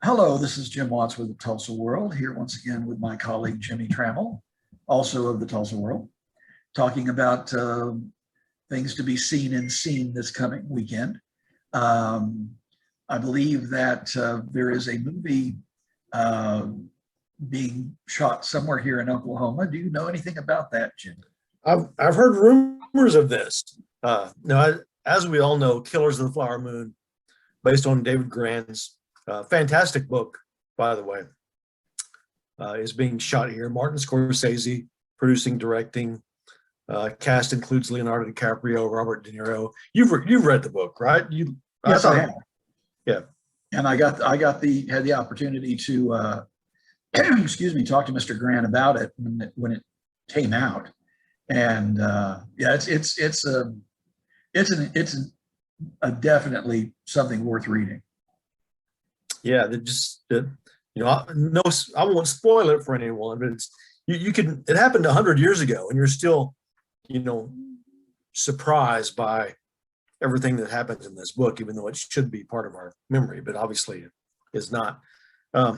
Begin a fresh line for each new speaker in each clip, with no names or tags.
Hello, this is Jim Watts with the Tulsa World, here once again with my colleague Jimmy Trammell, also of the Tulsa World, talking about things to be seen and seen this coming weekend. Um, I believe that there is a movie uh, being shot somewhere here in Oklahoma. Do you know anything about that, Jim?
I've heard rumors of this. As we all know, Killers of the Flower Moon, based on David Grann's fantastic book, by the way, is being shot here. Martin Scorsese producing, directing. Cast includes Leonardo DiCaprio, Robert De Niro. You've read the book, right?
Yes, I have.
Yeah.
And I had the opportunity to excuse me, talk to Mr. Grant about it when it came out. And yeah, it's a definitely something worth reading.
Yeah, no, I won't spoil it for anyone, but it happened 100 years ago, and you're still, you know, surprised by everything that happens in this book, even though it should be part of our memory, but obviously it is not. My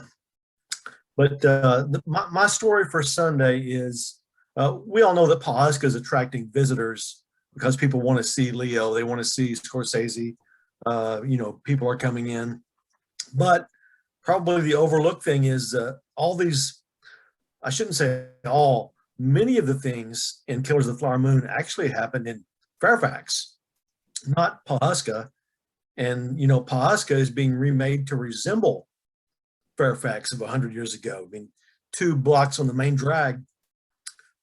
story for Sunday is we all know that Pawhuska is attracting visitors because people want to see Leo, they want to see Scorsese. People are coming in, but probably the overlooked thing is all these. I shouldn't say all. Many of the things in Killers of the Flower Moon actually happened in Fairfax, not Pawhuska. And Pawhuska is being remade to resemble Fairfax of 100 years ago. I mean, 2 blocks on the main drag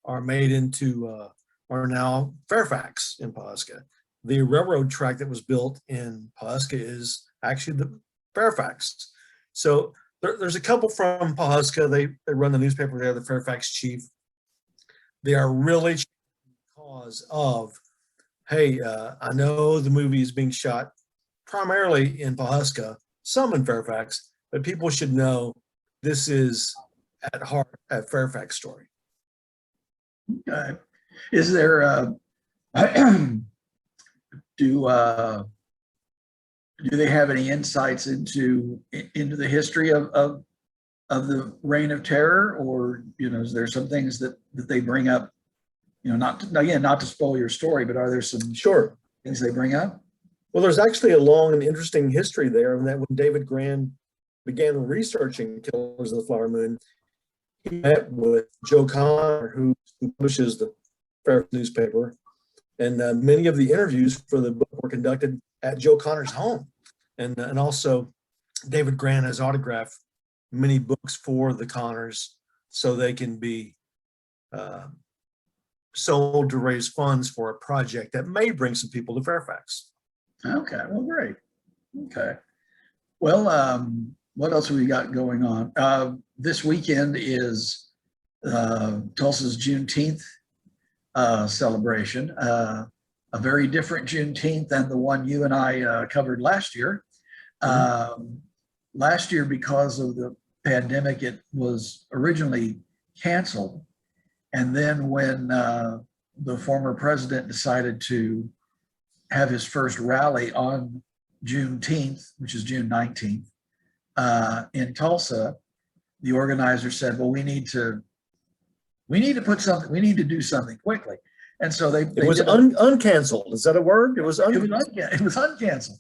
are now Fairfax in Pawhuska. The railroad track that was built in Pawhuska is actually the Fairfax. So there's a couple from Pawhuska. They run the newspaper there, the Fairfax Chief. They are really because of, hey, I know the movie is being shot primarily in Pawhuska, some in Fairfax, but people should know this is at heart a Fairfax story.
Okay. Is there do they have any insights into the history of the Reign of Terror, or is there some things that they bring up? Not to spoil your story, but are there some
Sure
things they bring up?
Well, there's actually a long and interesting history there, and that when David Grann began researching Killers of the Flower Moon, he met with Joe Connor, who publishes the Fairfax newspaper, and many of the interviews for the book were conducted at Joe Connor's home, and also David Grann has autographed many books for the Connors so they can be sold to raise funds for a project that may bring some people to Fairfax.
Okay, well, great. Okay. Well, what else have we got going on? This weekend is Tulsa's Juneteenth celebration, a very different Juneteenth than the one you and I covered last year. Last year, because of the pandemic, it was originally canceled. And then when the former president decided to have his first rally on Juneteenth, which is June 19th, in Tulsa, the organizer said, well, we need to do something quickly. And so it
was uncanceled. Is that a word? It was
uncanceled.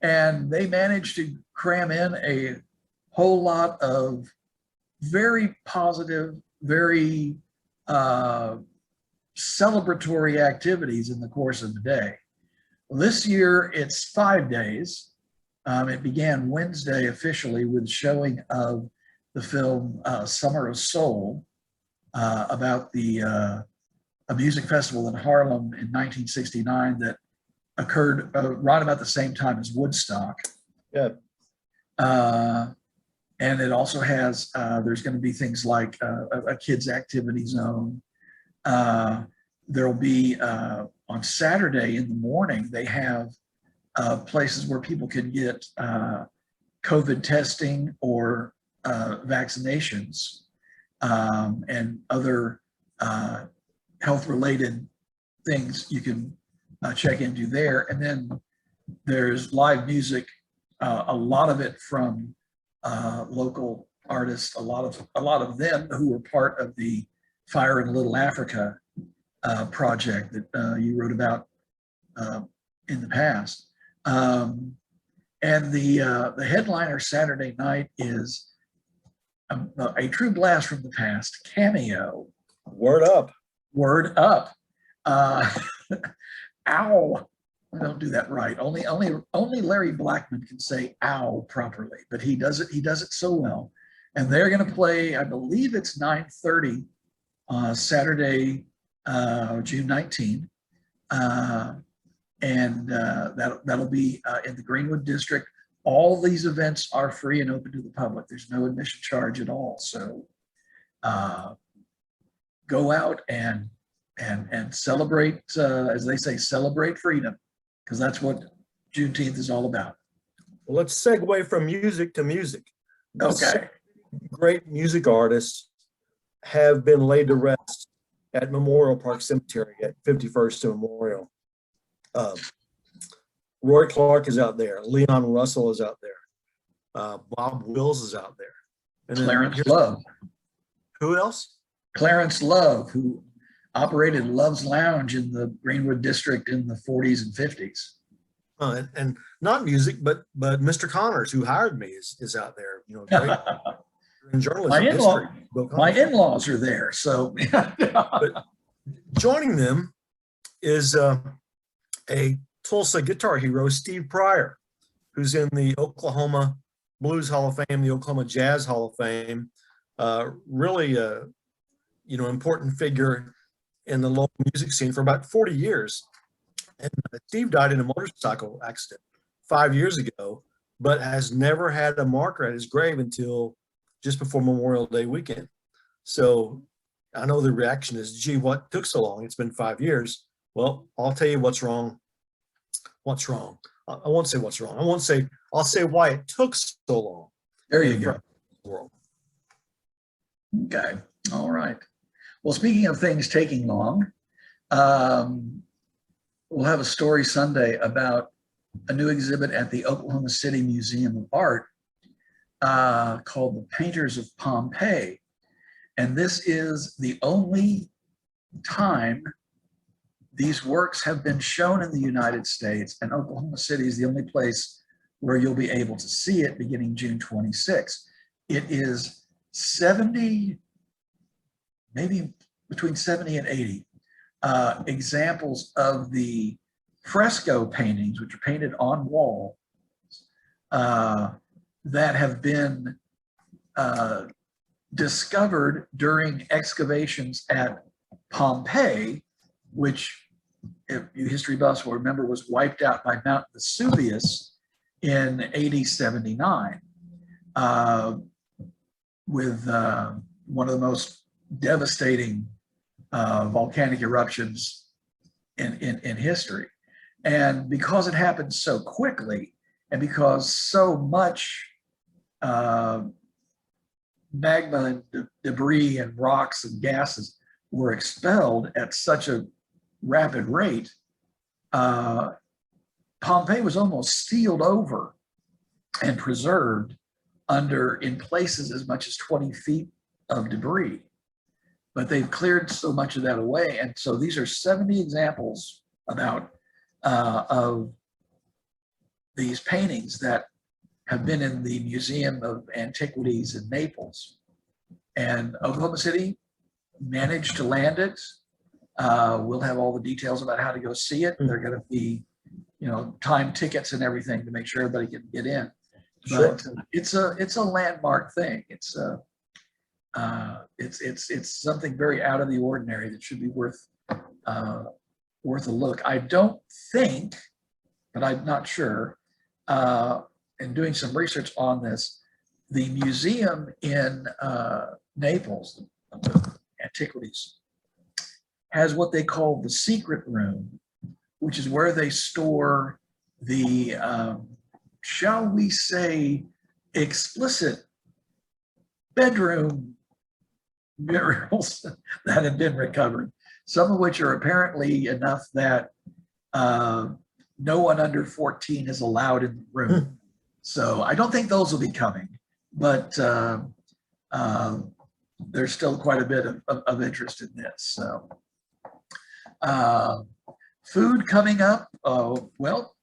And they managed to cram in a whole lot of very positive, very celebratory activities in the course of the day. This year, it's 5 days. It began Wednesday officially with showing of the film Summer of Soul, about a music festival in Harlem in 1969 that occurred right about the same time as Woodstock.
Yeah.
And it also has, there's going to be things like a kids activity zone. There'll be, on Saturday in the morning, they have places where people can get COVID testing or vaccinations and other health-related things you can check into there. And then there's live music, a lot of it from local artists, a lot of them who were part of the Fire in Little Africa project that you wrote about in the past. And the headliner Saturday night is a true blast from the past, Cameo.
Word up.
Word up. Ow. I don't do that right. Only Larry Blackman can say ow properly, but he does it so well. And they're going to play, I believe it's 9:30 Saturday, June 19. And that'll be in the Greenwood District. All these events are free and open to the public. There's no admission charge at all. So go out and celebrate, as they say, celebrate freedom, because that's what Juneteenth is all about.
Well, let's segue from music to music.
Okay.
Great music artists have been laid to rest at Memorial Park Cemetery at 51st Memorial. Roy Clark is out there. Leon Russell is out there. Bob Wills is out there. And
Clarence Love.
Who else?
Clarence Love, who operated Love's Lounge in the Greenwood District in the 40s and 50s.
And not music, but Mr. Connors, who hired me, is out there. You know, great in journalism.
My in-laws are there. So,
but joining them is a Tulsa guitar hero, Steve Pryor, who's in the Oklahoma Blues Hall of Fame, the Oklahoma Jazz Hall of Fame. Really, important figure in the local music scene for about 40 years. And Steve died in a motorcycle accident 5 years ago, but has never had a marker at his grave until just before Memorial Day weekend. So I know the reaction is, gee, what took so long? It's been 5 years. Well, I'll tell you what's wrong. What's wrong? I won't say what's wrong. I'll say why it took so long.
There you go. Okay. All right. Well, speaking of things taking long, we'll have a story Sunday about a new exhibit at the Oklahoma City Museum of Art called The Painters of Pompeii. And this is the only time these works have been shown in the United States, and Oklahoma City is the only place where you'll be able to see it beginning June 26th. It is 70, maybe between 70 and 80 examples of the fresco paintings, which are painted on walls, that have been discovered during excavations at Pompeii, which, if you history buffs will remember, was wiped out by Mount Vesuvius in AD 79, with one of the most devastating volcanic eruptions in history. And because it happened so quickly, and because so much magma and debris and rocks and gases were expelled at such a rapid rate, Pompeii was almost sealed over and preserved under, in places, as much as 20 feet of debris. But they've cleared so much of that away. And so these are 70 examples of these paintings that have been in the Museum of Antiquities in Naples. And Oklahoma City managed to land it. We'll have all the details about how to go see it. They're going to be, time tickets and everything to make sure everybody can get in.
Sure.
But it's a landmark thing. It's something very out of the ordinary that should be worth a look. I don't think, but I'm not sure, in doing some research on this, the museum in Naples, the Antiquities, has what they call the secret room, which is where they store the, shall we say, explicit bedroom murals that have been recovered, some of which are apparently enough that no one under 14 is allowed in the room. So I don't think those will be coming. but uh, there's still quite a bit of interest in this. So uh, food coming up. Well,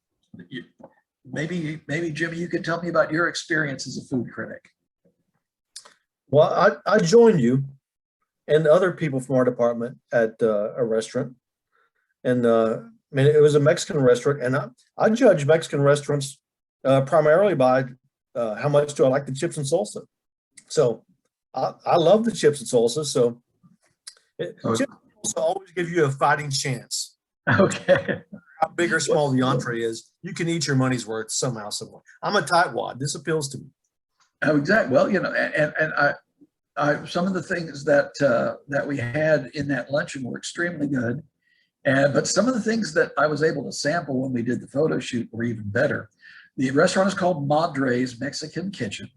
maybe Jimmy, you could tell me about your experience as a food critic.
Well, I joined you and other people from our department at a restaurant. And I mean, it was a Mexican restaurant. And I judge Mexican restaurants primarily by how much do I like the chips and salsa. So I love the chips and salsa. So chips and salsa always give you a fighting chance.
Okay.
How big or small the entree is, you can eat your money's worth somehow, somewhere. I'm a tightwad. This appeals to me.
Oh, exactly. Well, and some of the things that we had in that luncheon were extremely good, but some of the things that I was able to sample when we did the photo shoot were even better. The restaurant is called Madre's Mexican Kitchen.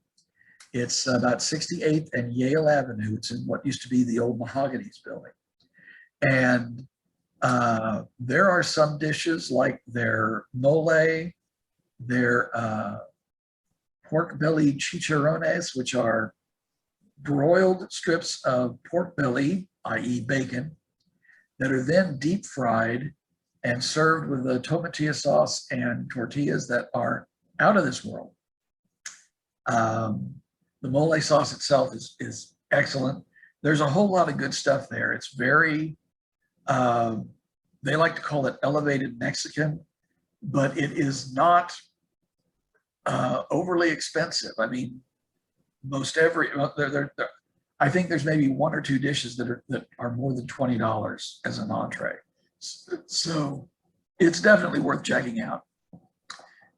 It's about 68th and Yale Avenue. It's in what used to be the old Mahogany's building, and there are some dishes like their mole, their pork belly chicharrones, which are broiled strips of pork belly, i.e. bacon, that are then deep fried and served with a tomatilla sauce and tortillas that are out of this world. The mole sauce itself is excellent. There's a whole lot of good stuff there. It's very, they like to call it elevated Mexican, but it is not overly expensive. I mean, I think there's maybe one or two dishes that are more than $20 as an entree. So it's definitely worth checking out.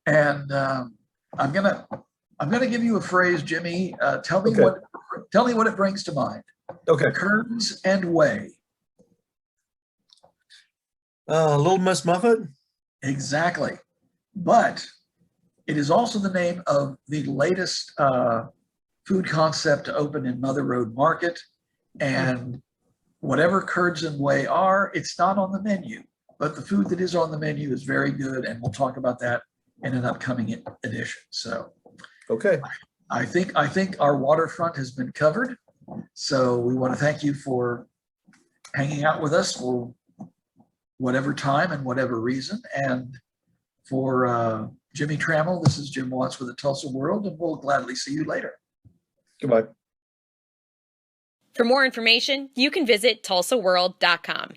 And I'm gonna give you a phrase, Jimmy. Tell me what it brings to mind.
Okay.
Curds and whey.
Little Miss Muffet.
Exactly. But it is also the name of the latest food concept to open in Mother Road Market. And whatever curds and whey are, it's not on the menu. But the food that is on the menu is very good, and we'll talk about that in an upcoming edition. So,
okay,
I think our waterfront has been covered. So we want to thank you for hanging out with us for whatever time and whatever reason. And for Jimmy Trammell, this is Jim Watts with the Tulsa World, and we'll gladly see you later.
Goodbye.
For more information, you can visit tulsaworld.com.